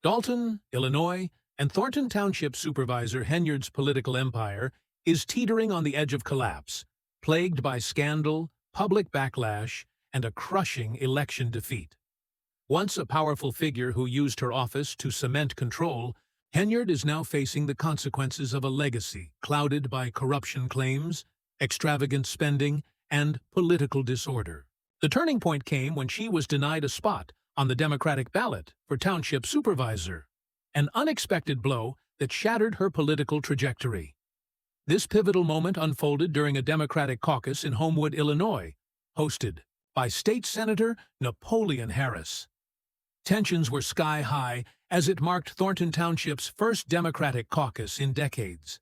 Dalton, Illinois, and Thornton Township Supervisor Henyard's political empire is teetering on the edge of collapse, plagued by scandal, public backlash, and a crushing election defeat. Once a powerful figure who used her office to cement control, Henyard is now facing the consequences of a legacy clouded by corruption claims, extravagant spending, and political disorder. The turning point came when she was denied a spot on the Democratic ballot for township supervisor, an unexpected blow that shattered her political trajectory. This pivotal moment unfolded during a Democratic caucus in Homewood, Illinois, hosted by State Senator Napoleon Harris. Tensions were sky-high as it marked Thornton Township's first Democratic caucus in decades.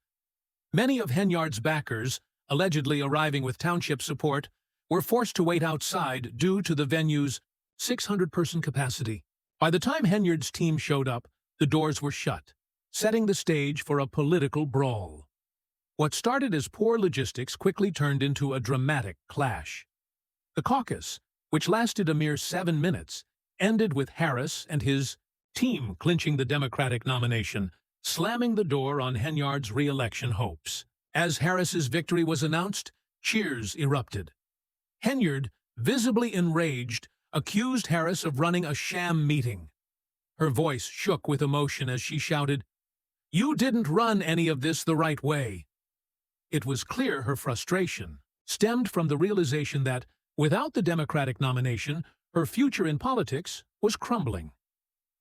Many of Henyard's backers, allegedly arriving with township support, were forced to wait outside due to the venue's 600-person capacity. By the time Henyard's team showed up, the doors were shut, setting the stage for a political brawl. What started as poor logistics quickly turned into a dramatic clash. The caucus, which lasted a mere 7 minutes, ended with Harris and his team clinching the Democratic nomination, slamming the door on Henyard's re-election hopes. As Harris's victory was announced, cheers erupted. Henyard, visibly enraged, accused Harris of running a sham meeting. Her voice shook with emotion as she shouted, "You didn't run any of this the right way." It was clear her frustration stemmed from the realization that, without the Democratic nomination, her future in politics was crumbling.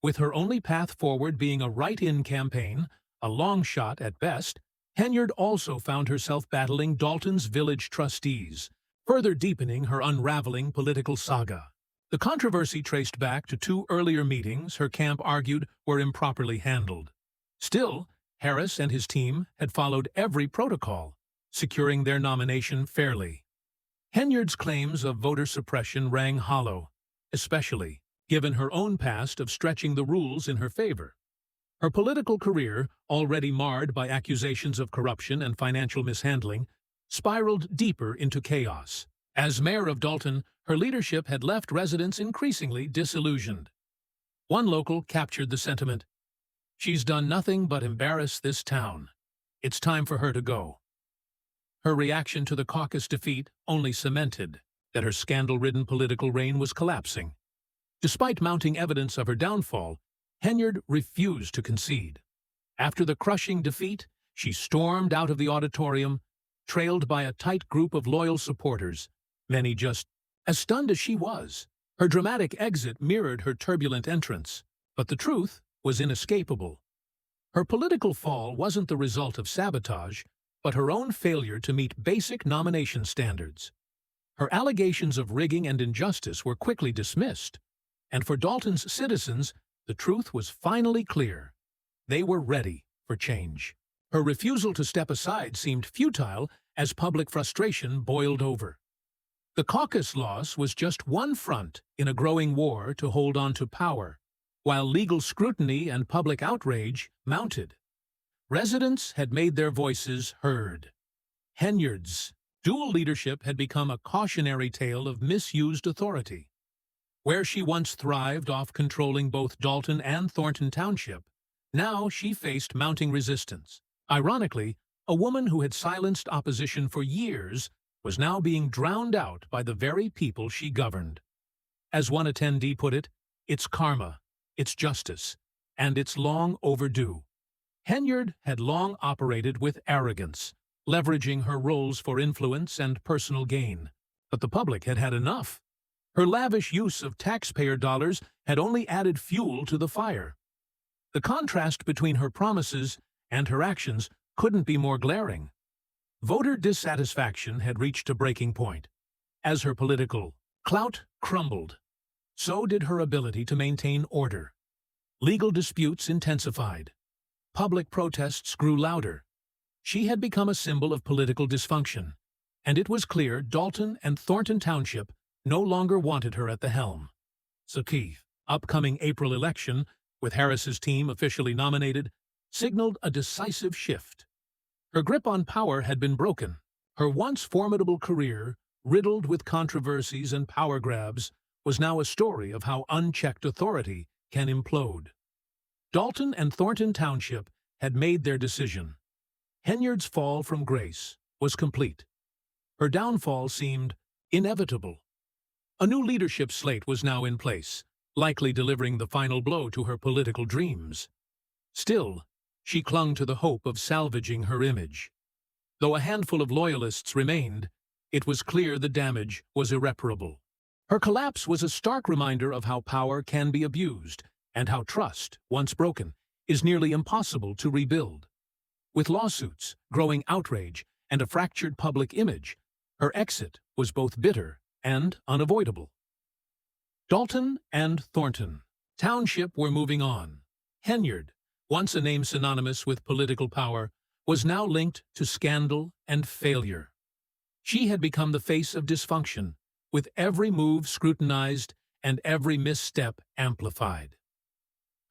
With her only path forward being a write-in campaign, a long shot at best, Henyard also found herself battling Dalton's village trustees, further deepening her unraveling political saga. The controversy traced back to 2 earlier meetings her camp argued were improperly handled. Still, Harris and his team had followed every protocol, securing their nomination fairly. Henyard's claims of voter suppression rang hollow, especially given her own past of stretching the rules in her favor. Her political career, already marred by accusations of corruption and financial mishandling, spiraled deeper into chaos. As mayor of Dalton, her leadership had left residents increasingly disillusioned. One local captured the sentiment, "She's done nothing but embarrass this town. It's time for her to go." Her reaction to the caucus defeat only cemented that her scandal-ridden political reign was collapsing. Despite mounting evidence of her downfall, Henyard refused to concede. After the crushing defeat, she stormed out of the auditorium, trailed by a tight group of loyal supporters, many just as stunned as she was. Her dramatic exit mirrored her turbulent entrance, but the truth was inescapable. Her political fall wasn't the result of sabotage, but her own failure to meet basic nomination standards. Her allegations of rigging and injustice were quickly dismissed, and for Dalton's citizens, the truth was finally clear. They were ready for change. Her refusal to step aside seemed futile as public frustration boiled over. The caucus loss was just one front in a growing war to hold on to power, while legal scrutiny and public outrage mounted. Residents had made their voices heard. Henyard's dual leadership had become a cautionary tale of misused authority. Where she once thrived off controlling both Dalton and Thornton Township, now she faced mounting resistance. Ironically, a woman who had silenced opposition for years was now being drowned out by the very people she governed. As one attendee put it, "It's karma, it's justice, and it's long overdue." Henyard had long operated with arrogance, leveraging her roles for influence and personal gain. But the public had had enough. Her lavish use of taxpayer dollars had only added fuel to the fire. The contrast between her promises and her actions couldn't be more glaring. Voter dissatisfaction had reached a breaking point. As her political clout crumbled, so did her ability to maintain order. Legal disputes intensified. Public protests grew louder. She had become a symbol of political dysfunction, and it was clear Dalton and Thornton Township no longer wanted her at the helm. The upcoming April election, with Harris's team officially nominated, signaled a decisive shift. Her grip on power had been broken. Her once formidable career, riddled with controversies and power grabs, was now a story of how unchecked authority can implode. Dalton and Thornton Township had made their decision. Henyard's fall from grace was complete. Her downfall seemed inevitable. A new leadership slate was now in place, likely delivering the final blow to her political dreams. Still, she clung to the hope of salvaging her image. Though a handful of loyalists remained, it was clear the damage was irreparable. Her collapse was a stark reminder of how power can be abused, and how trust, once broken, is nearly impossible to rebuild. With lawsuits, growing outrage, and a fractured public image, her exit was both bitter and unavoidable. Dalton and Thornton Township were moving on. Henyard, once a name synonymous with political power, was now linked to scandal and failure. She had become the face of dysfunction, with every move scrutinized and every misstep amplified.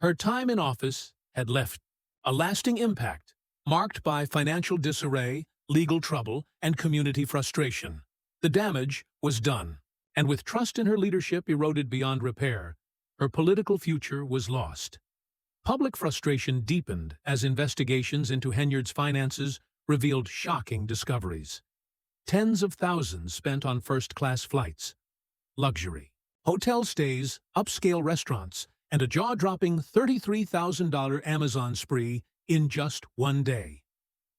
Her time in office had left a lasting impact, marked by financial disarray, legal trouble, and community frustration. The damage was done, and with trust in her leadership eroded beyond repair, her political future was lost. Public frustration deepened as investigations into Henyard's finances revealed shocking discoveries. Tens of thousands spent on first-class flights, luxury, hotel stays, upscale restaurants, and a jaw-dropping $33,000 Amazon spree in just one day.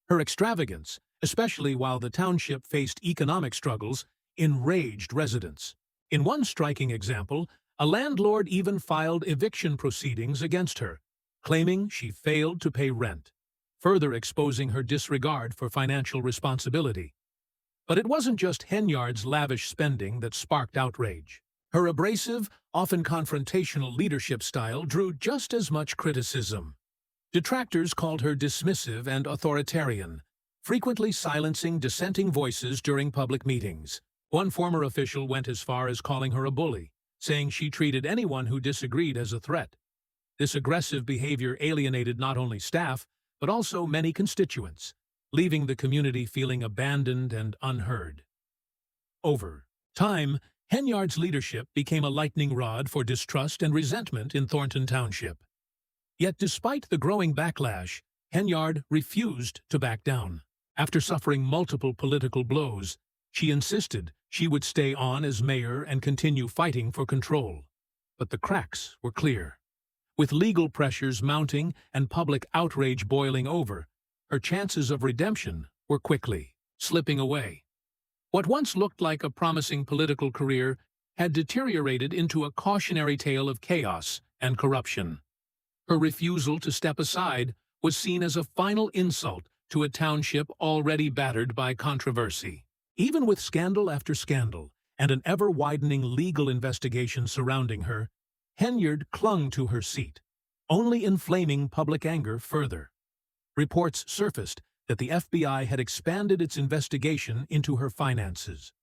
Her extravagance, especially while the township faced economic struggles, enraged residents. In one striking example, a landlord even filed eviction proceedings against her, claiming she failed to pay rent, further exposing her disregard for financial responsibility. But it wasn't just Henyard's lavish spending that sparked outrage. Her abrasive, often confrontational leadership style drew just as much criticism. Detractors called her dismissive and authoritarian, frequently silencing dissenting voices during public meetings. One former official went as far as calling her a bully, saying she treated anyone who disagreed as a threat. This aggressive behavior alienated not only staff, but also many constituents, leaving the community feeling abandoned and unheard. Over time, Henyard's leadership became a lightning rod for distrust and resentment in Thornton Township. Yet despite the growing backlash, Henyard refused to back down. After suffering multiple political blows, she insisted she would stay on as mayor and continue fighting for control. But the cracks were clear. With legal pressures mounting and public outrage boiling over, her chances of redemption were quickly slipping away. What once looked like a promising political career had deteriorated into a cautionary tale of chaos and corruption. Her refusal to step aside was seen as a final insult to a township already battered by controversy. Even with scandal after scandal and an ever-widening legal investigation surrounding her, Henyard clung to her seat, only inflaming public anger further. Reports surfaced that the FBI had expanded its investigation into her finances.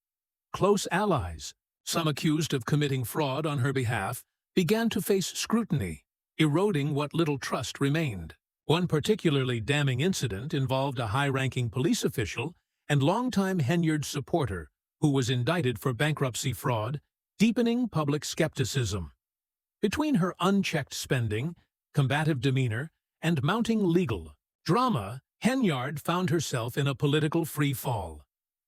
Close allies, some accused of committing fraud on her behalf, began to face scrutiny, eroding what little trust remained. One particularly damning incident involved a high-ranking police official and longtime Henyard supporter who was indicted for bankruptcy fraud, deepening public skepticism. Between her unchecked spending, combative demeanor, and mounting legal drama, Henyard found herself in a political free fall.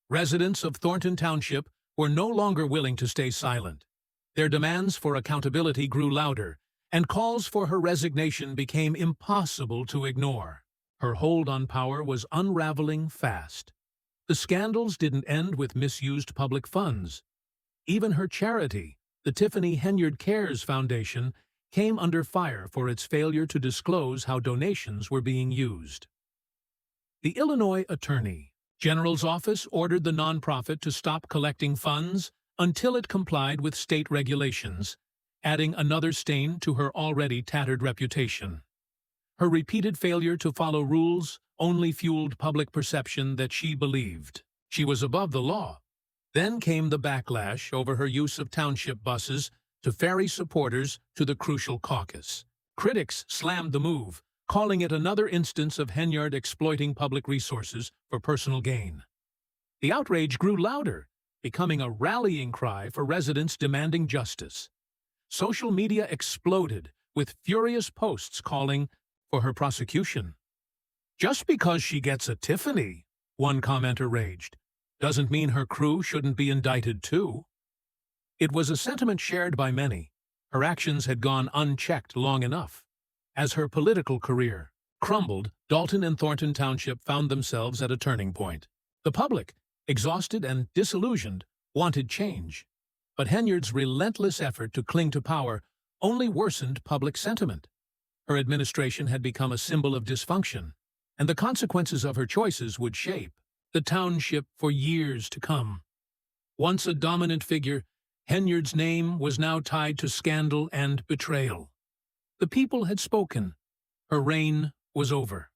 Residents of Thornton Township were no longer willing to stay silent. Their demands for accountability grew louder, and calls for her resignation became impossible to ignore. Her hold on power was unraveling fast. The scandals didn't end with misused public funds. Even her charity, the Tiffany Henyard Cares Foundation, came under fire for its failure to disclose how donations were being used. The Illinois Attorney General's office ordered the nonprofit to stop collecting funds until it complied with state regulations, adding another stain to her already tattered reputation. Her repeated failure to follow rules only fueled public perception that she believed she was above the law. Then came the backlash over her use of township buses to ferry supporters to the crucial caucus. Critics slammed the move, calling it another instance of Henyard exploiting public resources for personal gain. The outrage grew louder, becoming a rallying cry for residents demanding justice. Social media exploded with furious posts calling for her prosecution. "Just because she gets a Tiffany," one commenter raged, "doesn't mean her crew shouldn't be indicted too." It was a sentiment shared by many. Her actions had gone unchecked long enough. As her political career crumbled, Dalton and Thornton Township found themselves at a turning point. The public, exhausted and disillusioned, wanted change. But Henyard's relentless effort to cling to power only worsened public sentiment. Her administration had become a symbol of dysfunction, and the consequences of her choices would shape the township for years to come. Once a dominant figure, Henyard's name was now tied to scandal and betrayal. The people had spoken. Her reign was over.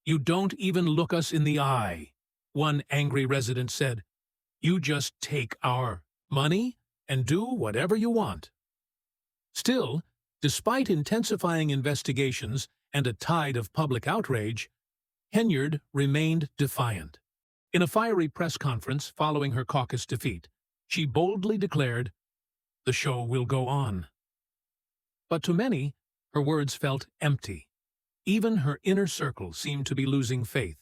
"You don't even look us in the eye," one angry resident said. "You just take our money and do whatever you want." Still, despite intensifying investigations and a tide of public outrage, Henyard remained defiant. In a fiery press conference following her caucus defeat, she boldly declared, "The show will go on." But to many, her words felt empty. Even her inner circle seemed to be losing faith.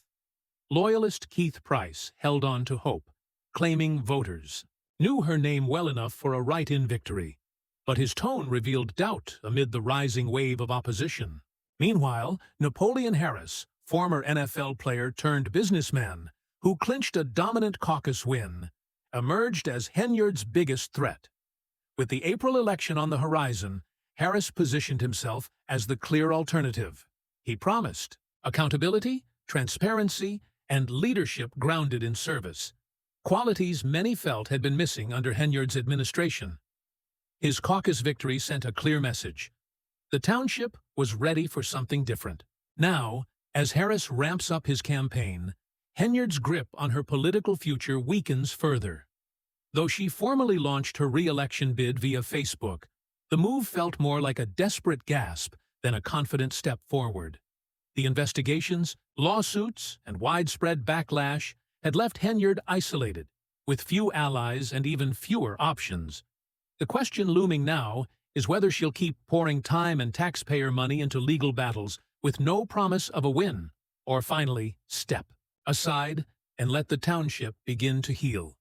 Loyalist Keith Price held on to hope, claiming voters knew her name well enough for a write-in victory, but his tone revealed doubt amid the rising wave of opposition. Meanwhile, Napoleon Harris, former NFL player turned businessman, who clinched a dominant caucus win, emerged as Henyard's biggest threat. With the April election on the horizon, Harris positioned himself as the clear alternative. He promised accountability, transparency, and leadership grounded in service, qualities many felt had been missing under Henyard's administration. His caucus victory sent a clear message. The township was ready for something different. Now, as Harris ramps up his campaign, Henyard's grip on her political future weakens further. Though she formally launched her re-election bid via Facebook, the move felt more like a desperate gasp than a confident step forward. The investigations, lawsuits, and widespread backlash had left Henyard isolated, with few allies and even fewer options. The question looming now is whether she'll keep pouring time and taxpayer money into legal battles with no promise of a win, or finally step aside and let the township begin to heal.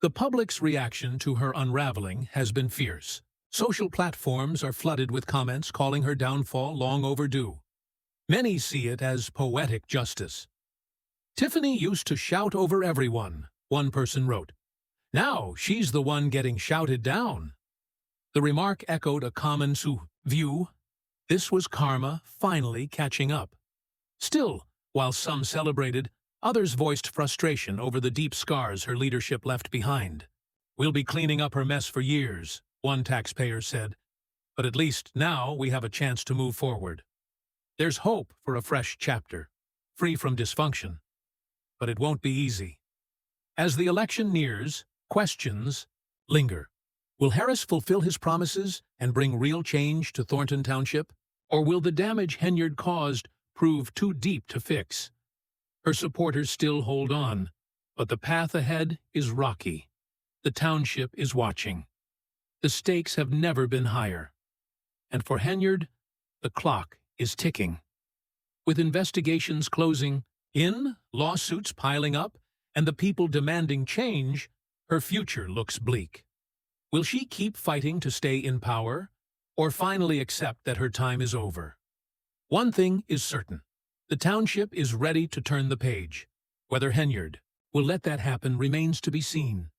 The public's reaction to her unraveling has been fierce. Social platforms are flooded with comments calling her downfall long overdue. Many see it as poetic justice. "Tiffany used to shout over everyone," one person wrote. "Now she's the one getting shouted down." The remark echoed a common view. This was karma finally catching up. Still, while some celebrated, others voiced frustration over the deep scars her leadership left behind. "We'll be cleaning up her mess for years," one taxpayer said. "But at least now we have a chance to move forward." There's hope for a fresh chapter, free from dysfunction. But it won't be easy. As the election nears, questions linger. Will Harris fulfill his promises and bring real change to Thornton Township? Or will the damage Henyard caused prove too deep to fix? Her supporters still hold on, but the path ahead is rocky. The township is watching. The stakes have never been higher. And for Henyard, the clock is ticking. With investigations closing in, lawsuits piling up, and the people demanding change, her future looks bleak. Will she keep fighting to stay in power, or finally accept that her time is over? One thing is certain. The township is ready to turn the page. Whether Henyard will let that happen remains to be seen.